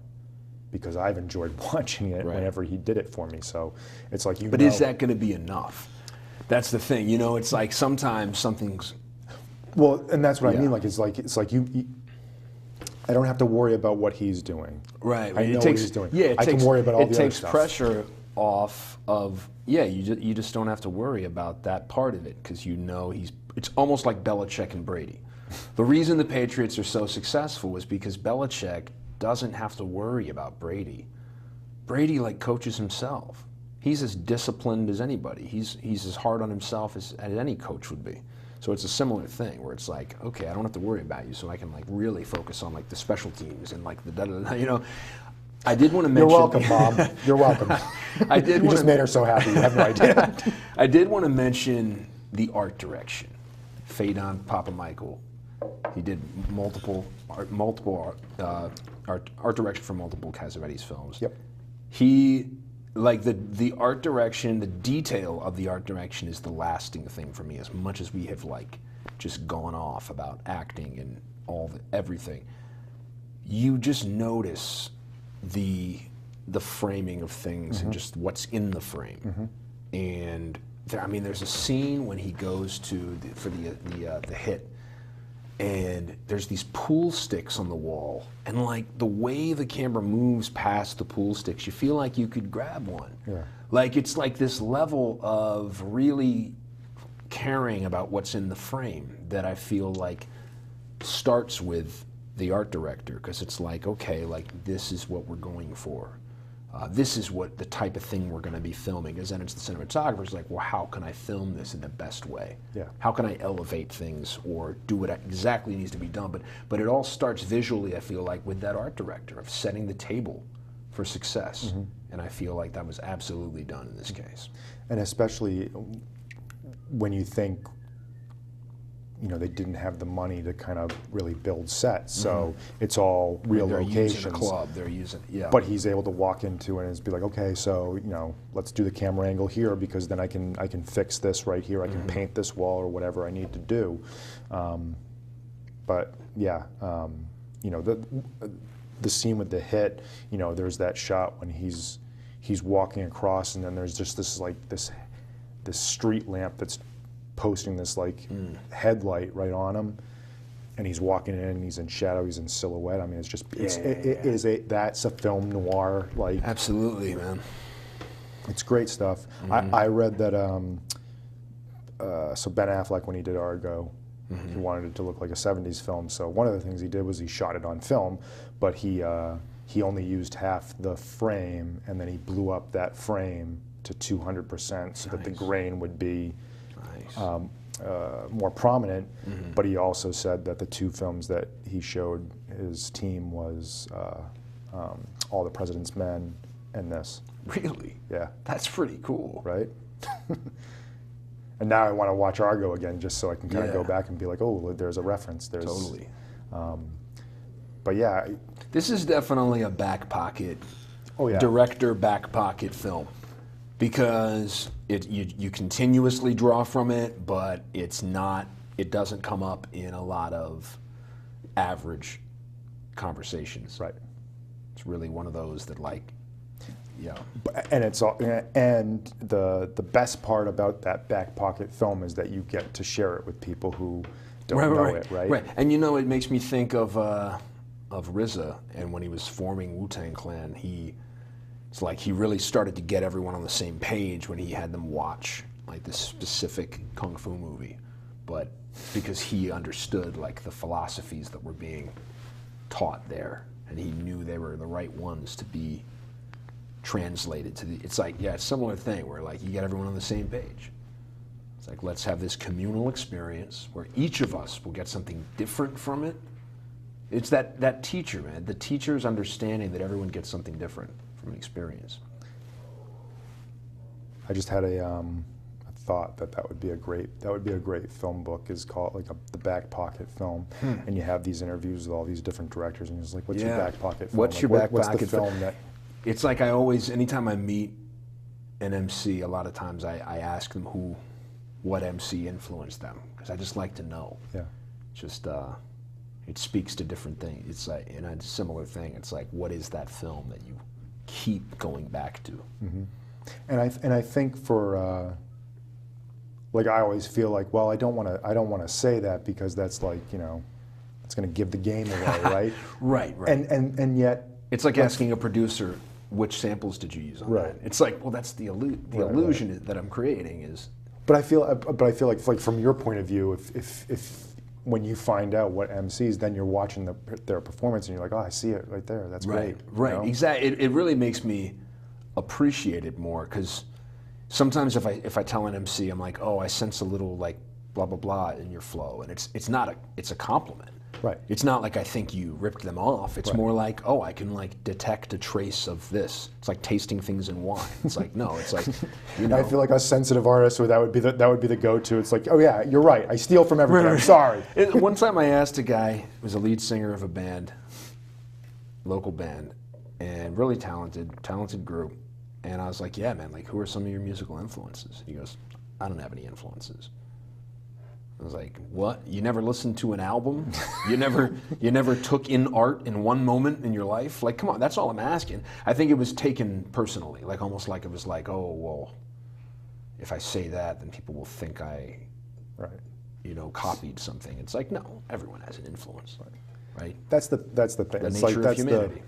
because I've enjoyed watching it whenever he did it for me. So it's like, But is that going to be enough? That's the thing. You know, it's like sometimes something's... Well, and that's what I mean. Like, it's like you I don't have to worry about what he's doing. Right. I know what he's doing. Yeah, I can worry about all the other stuff. It takes pressure off of, you just don't have to worry about that part of it, because you know it's almost like Belichick and Brady. The reason the Patriots are so successful is because Belichick doesn't have to worry about Brady. Brady, like, coaches himself. He's as disciplined as anybody. He's as hard on himself as any coach would be. So it's a similar thing where it's like, okay, I don't have to worry about you, so I can like really focus on like the special teams and like the da-da-da, you know. I did want to mention... You're welcome, Mom. You're welcome. You just made her so happy. You have no idea. I did want to mention the art direction. Phaedon Papamichael. He did multiple art direction for multiple Cassavetes films. Yep. He, like, the art direction, the detail of the art direction is the lasting thing for me. As much as we have like just gone off about acting and everything, you just notice the framing of things and just what's in the frame. And there's a scene when he goes for the hit, and there's these pool sticks on the wall, and like the way the camera moves past the pool sticks, you feel like you could grab one. Yeah. Like, it's like this level of really caring about what's in the frame that I feel like starts with the art director, because it's like, okay, like, this is what we're going for. This is what the type of thing we're going to be filming. Because then it's the cinematographer's like, well, how can I film this in the best way? Yeah. How can I elevate things or do what exactly needs to be done? But it all starts visually, I feel like, with that art director of setting the table for success. And I feel like that was absolutely done in this case. And especially when you think, they didn't have the money to kind of really build sets, so it's all real locations. Using a club, they're using, But he's able to walk into it and be like, okay, so let's do the camera angle here, because then I can fix this right here. I can paint this wall or whatever I need to do. But yeah, the scene with the hit. There's that shot when he's walking across, and then there's just this street lamp that's posting this headlight right on him, and he's walking in, and he's in shadow, he's in silhouette. I mean, it's just that's a film noir, like. Absolutely, man. It's great stuff. I read that so Ben Affleck, when he did Argo, he wanted it to look like a 70s film, so one of the things he did was he shot it on film, but he only used half the frame, and then he blew up that frame to 200% so that the grain would be more prominent. But he also said that the two films that he showed his team was All the President's Men and this. Really? Yeah. That's pretty cool. Right? And now I want to watch Argo again, just so I can kind of go back and be like, oh, there's a reference. Totally. But yeah, This is definitely a back pocket, oh yeah, director back pocket film, because you continuously draw from it, but it doesn't come up in a lot of average conversations. right. It's really one of those that yeah. And it's all, and the best part about that back pocket film is that you get to share it with people who don't know it, right? Right, and it makes me think of RZA, and when he was forming Wu-Tang Clan, it's like he really started to get everyone on the same page when he had them watch like this specific kung fu movie, but because he understood like the philosophies that were being taught there, and he knew they were the right ones to be translated to it's like, yeah, it's a similar thing where like you get everyone on the same page. It's like, let's have this communal experience where each of us will get something different from it. It's that teacher, man. The teacher's understanding that everyone gets something different from an experience. I just had a thought that would be a great film book, is called like the back pocket film, and you have these interviews with all these different directors, and you're just like, what's your back pocket film? What's like, your back what's pocket the film that? It's like anytime I meet an MC, a lot of times I ask them what MC influenced them, because I just like to know. Yeah. Just it speaks to different things. It's like, and a similar thing. It's like, what is that film that you keep going back to? Mm-hmm. And I think for like, I always feel like, well, I don't want to say that because that's like, it's going to give the game away, right? Right. And yet it's like asking a producer, which samples did you use on that? It's like, well, that's the illusion that I'm creating is. But I feel like from your point of view, if when you find out what MCs, then you're watching their performance and you're like, oh, I see it right there. That's great. Right. Exactly. It really makes me appreciate it more, because sometimes if I tell an MC, I'm like, oh, I sense a little like blah blah blah in your flow, and it's a compliment. Right. It's not like I think you ripped them off. It's more like, oh, I can like detect a trace of this. It's like tasting things in wine. It's like, no, it's like, I feel like a sensitive artist, or that would be the go-to. It's like, oh yeah, you're right. I steal from everything. I'm sorry. One time I asked a guy who was a lead singer of a band, local band, and really talented group. And I was like, yeah, man, like, who are some of your musical influences? He goes, I don't have any influences. I was like, what? You never listened to an album? You never took in art in one moment in your life? Like, come on, that's all I'm asking. I think it was taken personally, like almost like it was like, oh, well, if I say that, then people will think I, copied something. It's like, no, everyone has an influence, right? That's the thing. The it's nature like, of humanity.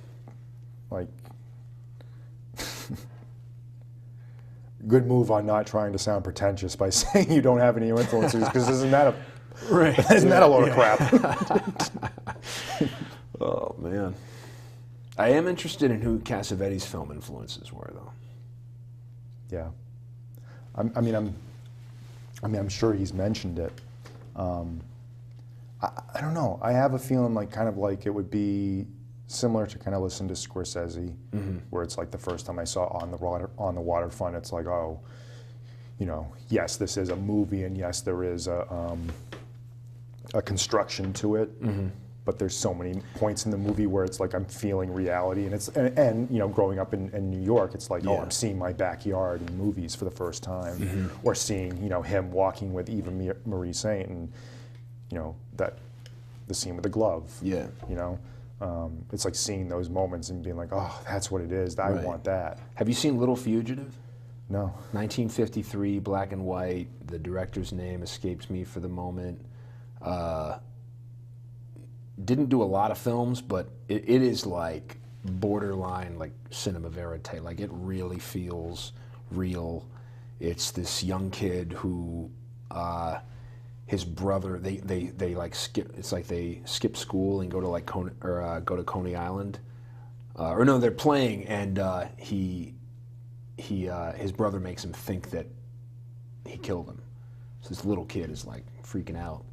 Good move on not trying to sound pretentious by saying you don't have any influences, because isn't that a load of crap? Oh man, I am interested in who Cassavetes' film influences were, though. Yeah, I'm sure he's mentioned it. I don't know. I have a feeling like kind of like it would be similar to kind of listen to Scorsese, where it's like the first time I saw On the Waterfront, it's like, oh, yes, this is a movie, and yes, there is a construction to it, but there's so many points in the movie where it's like I'm feeling reality, and growing up in New York, it's like, oh, I'm seeing my backyard in movies for the first time, or seeing him walking with Eva Marie Saint, and the scene with the glove, it's like seeing those moments and being like, oh, that's what it is. I want that. Have you seen Little Fugitive? No. 1953, black and white. The director's name escapes me for the moment. Didn't do a lot of films, but it is like borderline like cinema verite. Like, it really feels real. It's this young kid who his brother, they like skip. It's like they skip school and go to like go to Coney Island, or no, they're playing, and his brother makes him think that he killed him. So this little kid is like freaking out,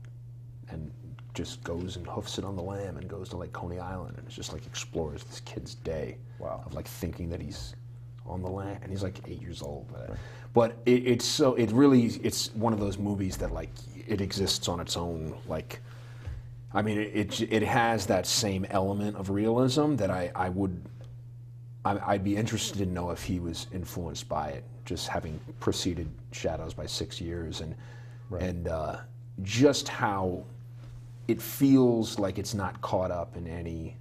and just goes and hoofs it on the lamb and goes to like Coney Island, and it's just like explores this kid's day of like thinking that he's on the land, and he's like 8 years old. But it's one of those movies that like it exists on its own. Like, I mean, it has that same element of realism that I'd be interested to know if he was influenced by it, just having preceded Shadows by 6 years, and just how it feels like it's not caught up in any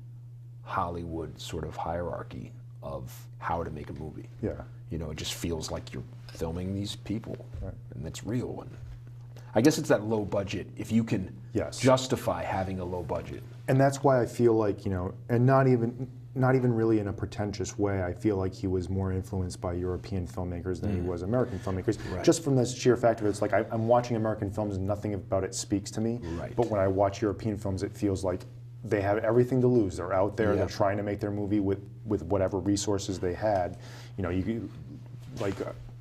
Hollywood sort of hierarchy of how to make a movie. Yeah. You know, it just feels like you're filming these people, and it's real. And I guess it's that low budget. If you can justify having a low budget, and that's why I feel like, you know, and not even really in a pretentious way, I feel like he was more influenced by European filmmakers than he was American filmmakers. Right. Just from the sheer fact of it, it's like I'm watching American films and nothing about it speaks to me. Right. But when I watch European films, it feels like they have everything to lose. They're out there. They're trying to make their movie with whatever resources they had. You know, you like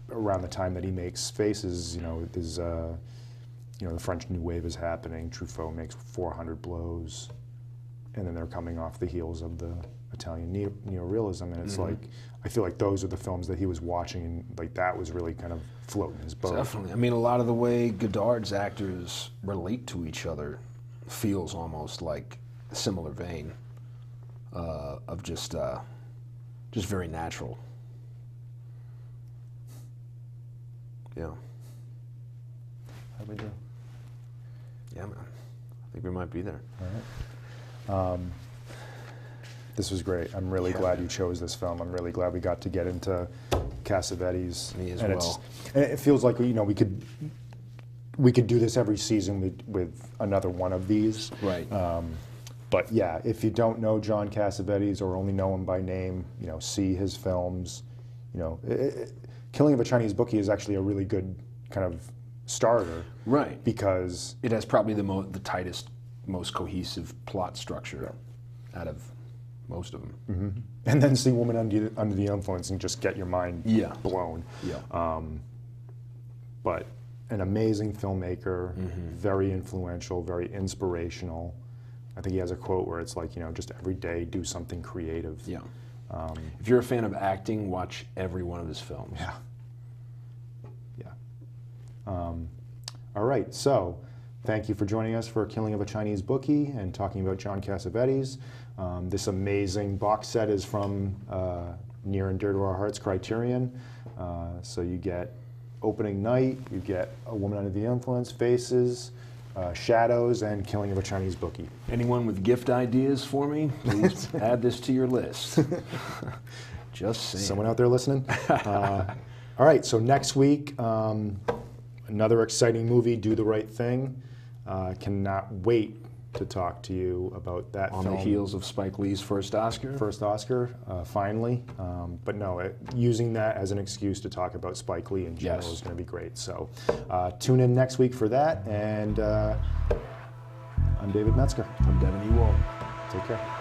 around the time that he makes Faces, you know, there's you know, the French New Wave is happening. Truffaut makes 400 Blows, and then they're coming off the heels of the Italian neorealism, and it's like, I feel like those are the films that he was watching, and like that was really kind of floating his boat. Definitely. I mean, a lot of the way Godard's actors relate to each other feels almost like a similar vein of just very natural. Yeah. How'd we do? Yeah, man. I think we might be there. All right. This was great. I'm really glad you chose this film. I'm really glad we got to get into Cassavetes. Me as and well. And it feels like, you know, we could do this every season with another one of these. Right. But yeah, if you don't know John Cassavetes or only know him by name, you know, see his films. You know, Killing of a Chinese Bookie is actually a really good kind of starter. Right. Because it has probably the tightest, most cohesive plot structure out of most of them. Mm-hmm. And then see Woman Under the Influence and just get your mind blown. Yeah. But an amazing filmmaker, very influential, very inspirational. I think he has a quote where it's like, you know, just every day do something creative. Yeah. If you're a fan of acting, watch every one of his films. Yeah. Yeah. All right, so thank you for joining us for Killing of a Chinese Bookie and talking about John Cassavetes. This amazing box set is from near and dear to our hearts, Criterion. So you get Opening Night, you get A Woman Under the Influence, Faces, Shadows, and Killing of a Chinese Bookie. Anyone with gift ideas for me, please add this to your list. Just saying. Someone out there listening? All right, so next week, another exciting movie, Do the Right Thing. Cannot wait to talk to you about that film. On the heels of Spike Lee's first Oscar? First Oscar, finally. But no, using that as an excuse to talk about Spike Lee in general is going to be great. So tune in next week for that. And I'm David Metzger. I'm Devon Ewald. Take care.